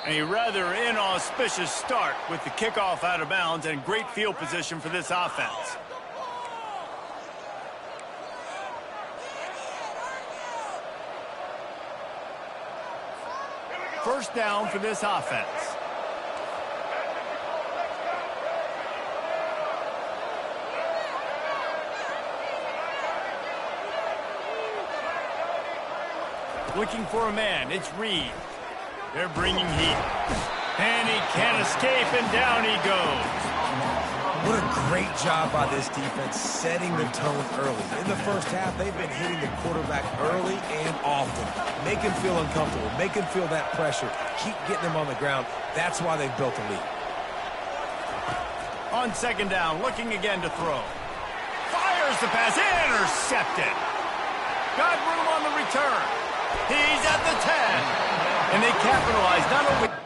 A rather inauspicious start with the kickoff out of bounds and great field position for this offense. First down for this offense. Looking for a man, it's Reed. They're bringing heat. And he can't escape, and down he goes. What a great job by this defense setting the tone early. In the first half, they've been hitting the quarterback early and often. Make him feel uncomfortable. Make him feel that pressure. Keep getting him on the ground. That's why they've built a lead. On second down, looking again to throw. Fires the pass, intercepted. Got room on the return. He's at the 10. And they capitalize not only...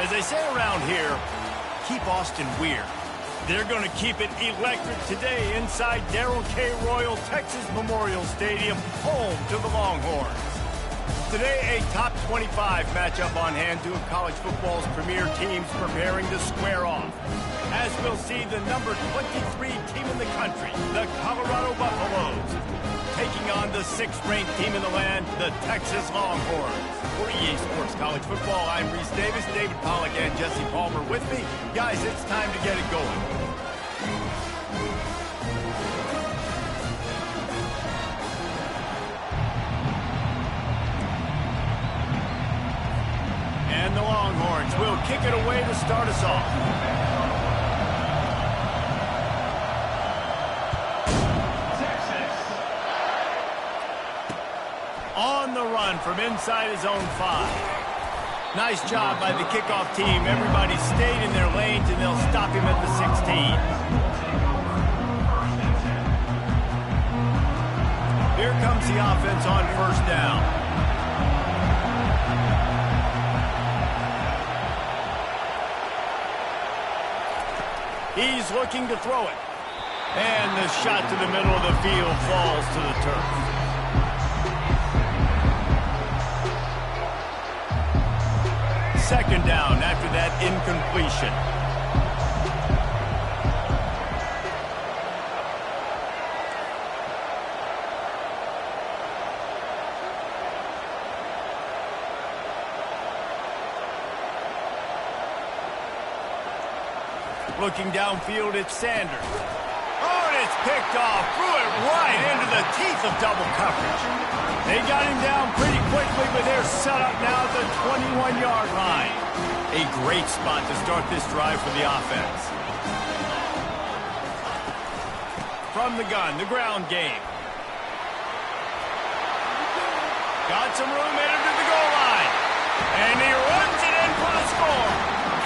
As they say around here, keep Austin weird. They're going to keep it electric today inside Darrell K. Royal Texas Memorial Stadium, home to the Longhorns. Today, a top 25 matchup on hand, two of college football's premier teams preparing to square off. As we'll see, the number 23 team in the country, the Colorado Buffaloes, taking on the 6th-ranked team in the land, the Texas Longhorns. For EA Sports College Football, I'm Reese Davis, David Pollack, and Jesse Palmer with me. Guys, it's time to get it going. And the Longhorns will kick it away to start us off. On the run from inside his own 5. Nice job by the kickoff team. Everybody stayed in their lanes, and they'll stop him at the 16. Here comes the offense on first down. He's looking to throw it. And the shot to the middle of the field falls to the turf. Second down after that incompletion. Looking downfield, it's Sanders. Oh, and it's picked off. Threw it right into the teeth of double coverage. They got him down pretty quickly, but they're set up now at the 21-yard line. A great spot to start this drive for the offense. from the gun, the ground game. Got some room, headed to the goal line. And he runs it in for the score.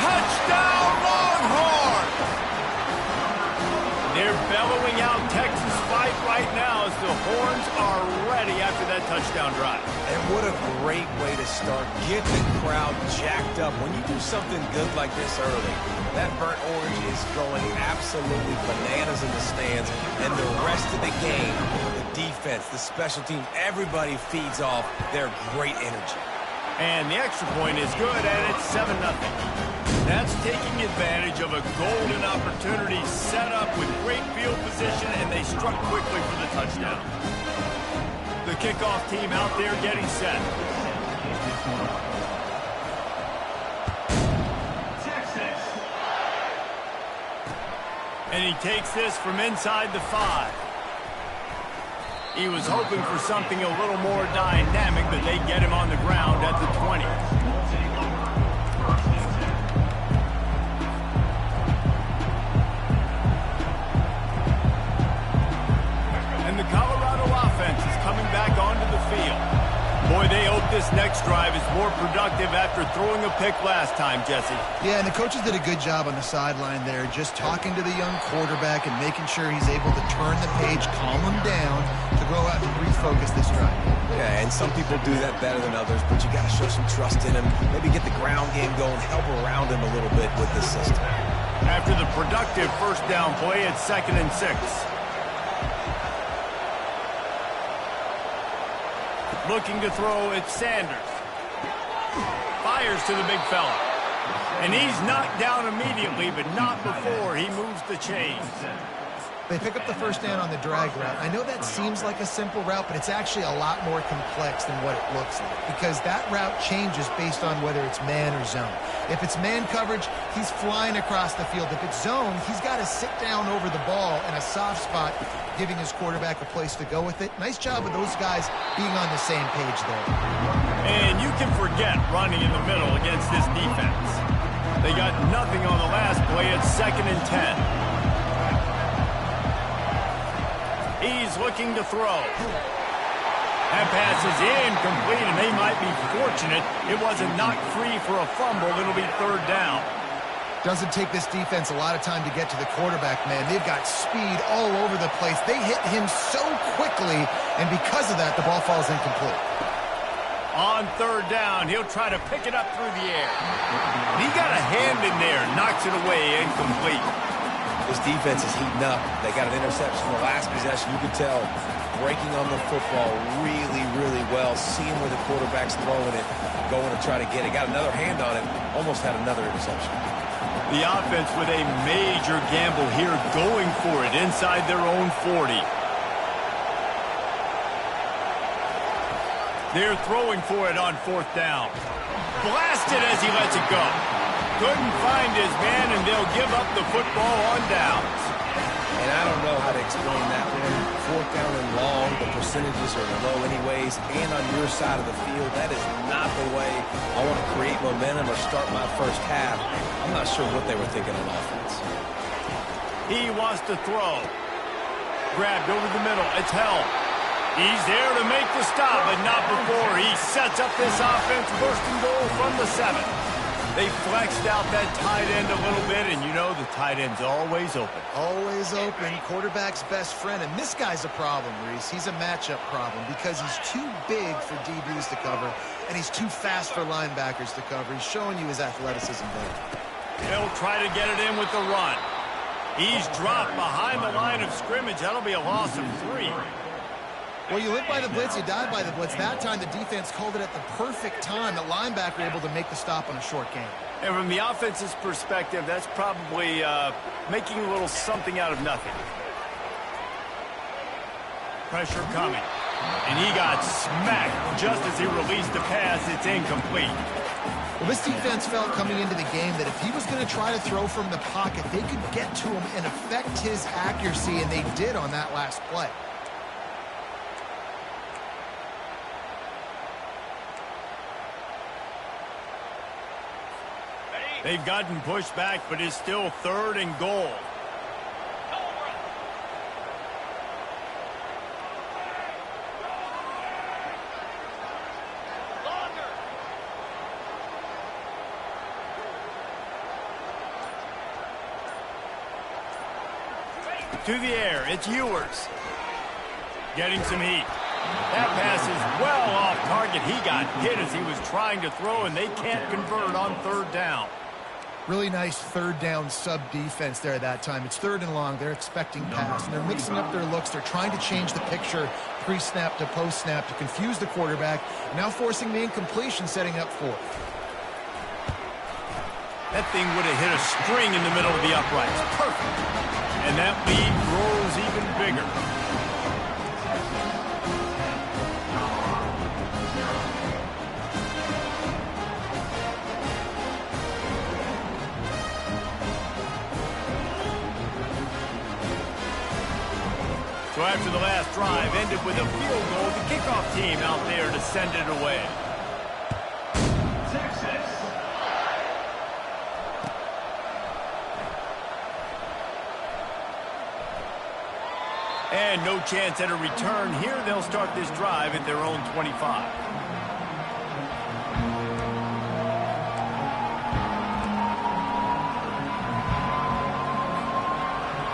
Touchdown, Longhorns! They're bellowing out Texas fight right now as the Horns are ready after that touchdown drive. And what a great way to start. Get the crowd jacked up. When you do something good like this early, that burnt orange is going absolutely bananas in the stands. And the rest of the game, the defense, the special teams, everybody feeds off their great energy. And the extra point is good, and it's 7-0. That's taking advantage of a golden opportunity set up with great field position, and they struck quickly for the touchdown. The kickoff team out there getting set. And he takes this from inside the 5. He was hoping for something a little more dynamic, but they get him on the ground at the 20. And the Colorado offense is coming back onto the field. Boy, they hope this next drive is more productive after throwing a pick last time, Jesse. Yeah, and the coaches did a good job on the sideline there, just talking to the young quarterback and making sure he's able to turn the page, calm him down, to go out and refocus this drive. Yeah, and some people do that better than others, but you got to show some trust in him. Maybe get the ground game going, help around him a little bit with this system. After the productive first down play, it's 2nd and 6. Looking to throw, it's Sanders. Fires to the big fella. And he's knocked down immediately, but not before he moves the chains. They pick up the first down on the drag route. I know that seems like a simple route, but it's actually a lot more complex than what it looks like, because that route changes based on whether it's man or zone. If it's man coverage, he's flying across the field. If it's zone, he's got to sit down over the ball in a soft spot, giving his quarterback a place to go with it. Nice job of those guys being on the same page there. And you can forget running in the middle against this defense. They got nothing on the last play. It's 2nd and 10. He's looking to throw. That pass is incomplete, and they might be fortunate it wasn't knocked free for a fumble. It'll be 3rd down. Doesn't take this defense a lot of time to get to the quarterback, man. They've got speed all over the place. They hit him so quickly, and because of that, the ball falls incomplete. On 3rd down, he'll try to pick it up through the air. He got a hand in there, knocks it away, incomplete. This defense is heating up. They got an interception in the last possession. You can tell breaking on the football really, really well. Seeing where the quarterback's throwing it, going to try to get it. Got another hand on it. Almost had another interception. The offense with a major gamble here, going for it inside their own 40. They're throwing for it on 4th down. Blasted as he lets it go. Couldn't find his man, and they'll give up the football on downs. And I don't know how to explain that one. 4th down and long, the percentages are low anyways, and on your side of the field, that is not the way I want to create momentum or start my first half. I'm not sure what they were thinking on offense. He wants to throw. Grabbed over the middle. It's held. He's there to make the stop, but not before he sets up this offense. 1st and goal from the 7. They flexed out that tight end a little bit, and you know the tight end's always open. Always open. Quarterback's best friend. And this guy's a problem, Reese. He's a matchup problem because he's too big for DBs to cover, and he's too fast for linebackers to cover. He's showing you his athleticism there. They'll try to get it in with the run. He's dropped behind the line of scrimmage. That'll be a loss of 3. Well, you live by the blitz, you die by the blitz. That time, the defense called it at the perfect time. The linebacker able to make the stop on a short gain. And from the offense's perspective, that's probably making a little something out of nothing. Pressure coming. And he got smacked just as he released the pass. It's incomplete. Well, this defense felt coming into the game that if he was going to try to throw from the pocket, they could get to him and affect his accuracy, and they did on that last play. They've gotten pushed back, but it's still 3rd and goal. To the air, it's Ewers. Getting some heat. That pass is well off target. He got hit as he was trying to throw, and they can't convert on third down. Really nice third down sub-defense there that time. It's third and long. They're expecting pass, and they're mixing up their looks. They're trying to change the picture pre-snap to post-snap to confuse the quarterback, now forcing the incompletion, setting up fourth. That thing would have hit a string in the middle of the uprights. Perfect. And that lead grows even bigger. So after the last drive ended with a field goal, the kickoff team out there to send it away. And no chance at a return here. They'll start this drive at their own 25.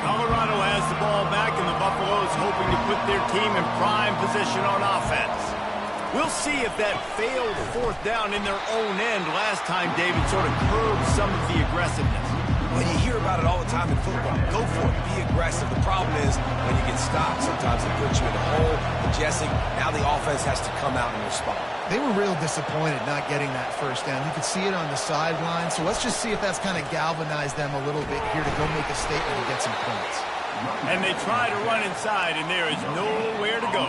Colorado has the ball back, and the Buffaloes hoping to put their team in prime position on offense. We'll see if that failed fourth down in their own end last time, David, sort of curbed some of the aggressiveness. Well, you hear about it all the time in football. Go for it. Be aggressive. The problem is when you get stopped, sometimes it puts you in a hole. But Jesse, now the offense has to come out and respond. They were real disappointed not getting that first down. You could see it on the sideline. So let's just see if that's kind of galvanized them a little bit here to go make a statement and get some points. And they try to run inside, and there is nowhere to go.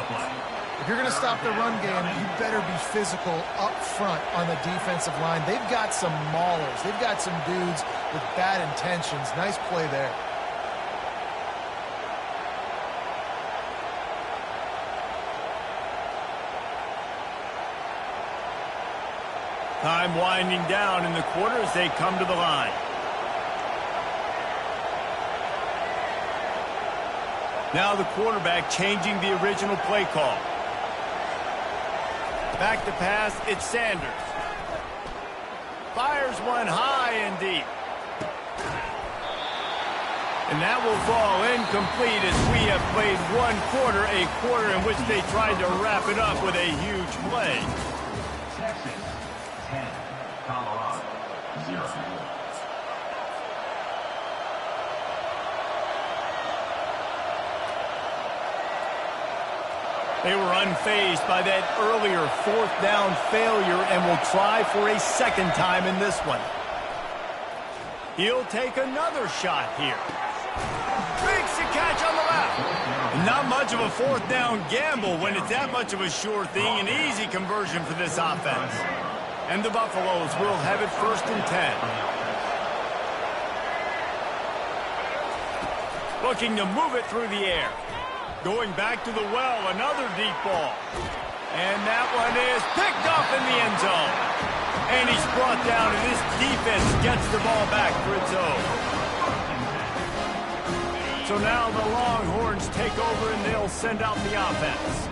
If you're going to stop the run game, you better be physical up front on the defensive line. They've got some maulers. They've got some dudes with bad intentions. Nice play there. Time winding down in the quarter as they come to the line. Now the quarterback changing the original play call. Back to pass, it's Sanders. Fires one high and deep. And that will fall incomplete as we have played one quarter, a quarter in which they tried to wrap it up with a huge play. Texas 10, Colorado 0. They were unfazed by that earlier fourth down failure and will try for a second time in this one. He'll take another shot here. Makes the catch on the left. Not much of a fourth down gamble when it's that much of a sure thing. An easy conversion for this offense. And the Buffaloes will have it 1st and 10. Looking to move it through the air. Going back to the well, another deep ball. And that one is picked up in the end zone. And he's brought down, and this defense gets the ball back for its own. So now the Longhorns take over, and they'll send out the offense.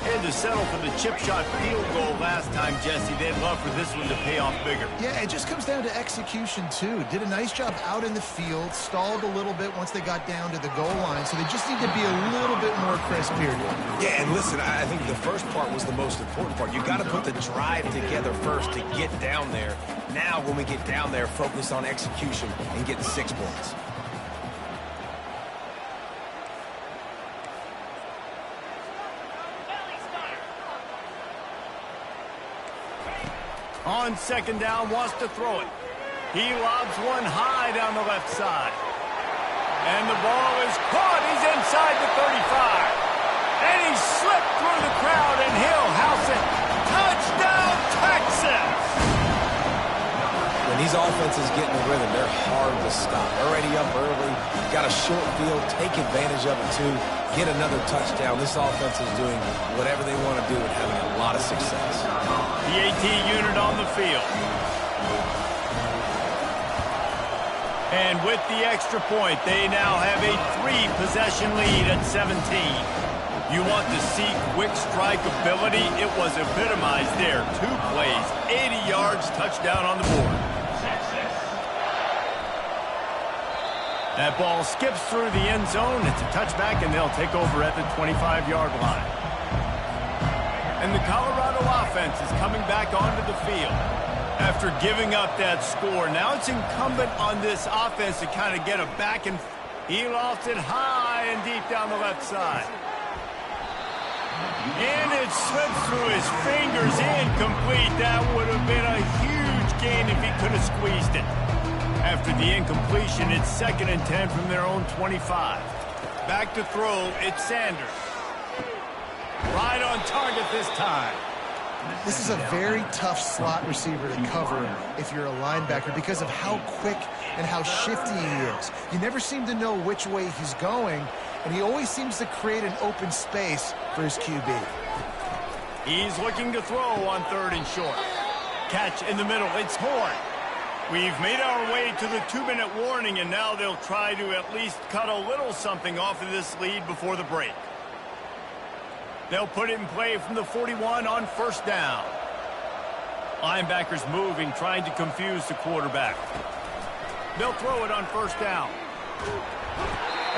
Had to settle for the chip shot field goal last time, Jesse. They'd love for this one to pay off bigger. Yeah, it just comes down to execution, too. Did a nice job out in the field, stalled a little bit once they got down to the goal line, so they just need to be a little bit more crisp here. Yeah, and listen, I think the first part was the most important part. You got to put the drive together first to get down there. Now, when we get down there, focus on execution and getting 6 points. On second down, wants to throw it. He lobs one high down the left side. And the ball is caught. He's inside the 35. And he slipped through the crowd, and he'll house it. Touchdown, Texas! When these offenses get in the rhythm, they're hard to stop. Already up early, got a short field, take advantage of it too, get another touchdown. This offense is doing whatever they want to do and having a lot of success. The AT unit on the field. And with the extra point, they now have a 3-possession lead at 17. You want to see quick strike ability? It was epitomized there. 2 plays, 80 yards, touchdown on the board. That ball skips through the end zone. It's a touchback, and they'll take over at the 25-yard line. And the Colorado offense is coming back onto the field. After giving up that score, now it's incumbent on this offense to kind of get it back, and he lost it high and deep down the left side. And it slipped through his fingers, incomplete. That would have been a huge gain if he could have squeezed it. After the incompletion, it's 2nd and 10 from their own 25. Back to throw, it's Sanders. Right on target this time. This is a very tough slot receiver to cover if you're a linebacker because of how quick and how shifty he is. You never seem to know which way he's going, and he always seems to create an open space for his QB. He's looking to throw on 3rd and short. Catch in the middle, it's Horn. We've made our way to the 2-minute warning, and now they'll try to at least cut a little something off of this lead before the break. They'll put it in play from the 41 on 1st down. Linebackers moving, trying to confuse the quarterback. They'll throw it on 1st down.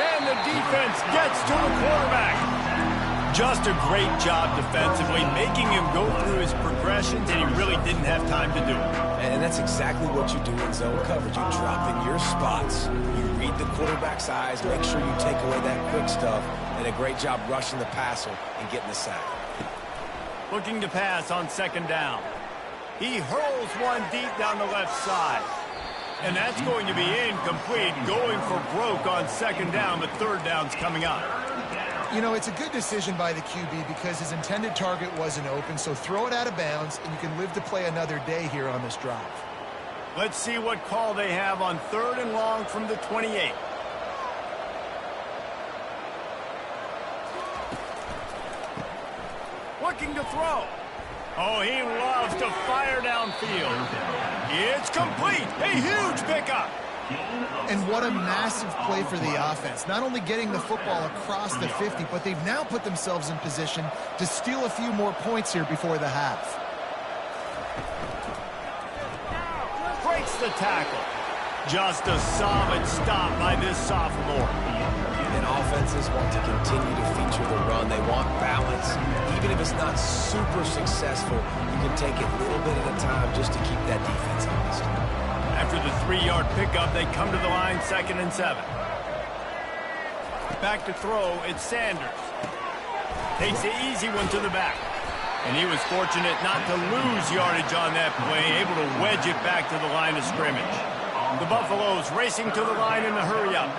And the defense gets to the quarterback. Just a great job defensively, making him go through his progressions, and he really didn't have time to do it. And that's exactly what you do in zone coverage. You drop in your spots. You read the quarterback's eyes, make sure you take away that quick stuff, and a great job rushing the passer and getting the sack. Looking to pass on 2nd down. He hurls one deep down the left side. And that's going to be incomplete, going for broke on 2nd down. The 3rd down's coming up. You know, it's a good decision by the QB because his intended target wasn't open, so throw it out of bounds, and you can live to play another day here on this drive. Let's see what call they have on 3rd and long from the 28. Looking to throw. Oh, he loves to fire downfield. It's complete. A huge pickup. And what a massive play for the offense. Not only getting the football across the 50, but they've now put themselves in position to steal a few more points here before the half. Breaks the tackle. Just a solid stop by this sophomore. And offenses want to continue to feature the run. They want balance. Even if it's not super successful, you can take it a little bit at a time just to keep that defense honest. After the 3-yard pickup, they come to the line 2nd and 7. Back to throw, it's Sanders. Takes the easy one to the back. And he was fortunate not to lose yardage on that play, able to wedge it back to the line of scrimmage. The Buffaloes racing to the line in a hurry-up.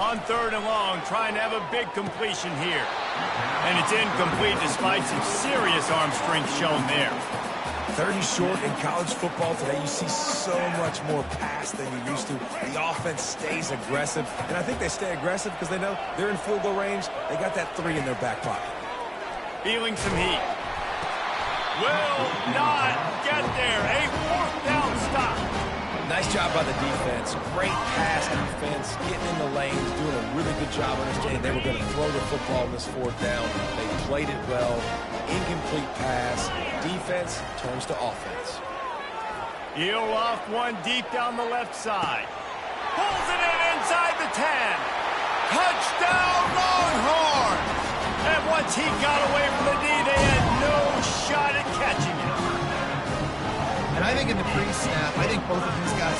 On 3rd and long, trying to have a big completion here. And it's incomplete despite some serious arm strength shown there. 3rd and short in college football today, you see so much more pass than you used to. The offense stays aggressive, and I think they stay aggressive because they know they're in field goal range. They got that 3 in their back pocket. Feeling some heat. Will not get there. A 4th down stop. Nice job by the defense. Great pass defense, getting in the lanes, doing a really good job understanding they were going to throw the football on this 4th down. They played it well. Incomplete pass. Defense turns to offense. He'll loft one deep down the left side. Pulls it in inside the 10. Touchdown, Longhorns! And once he got away from the D, they had no shot at catching it. And I think in the pre-snap, I think both of these guys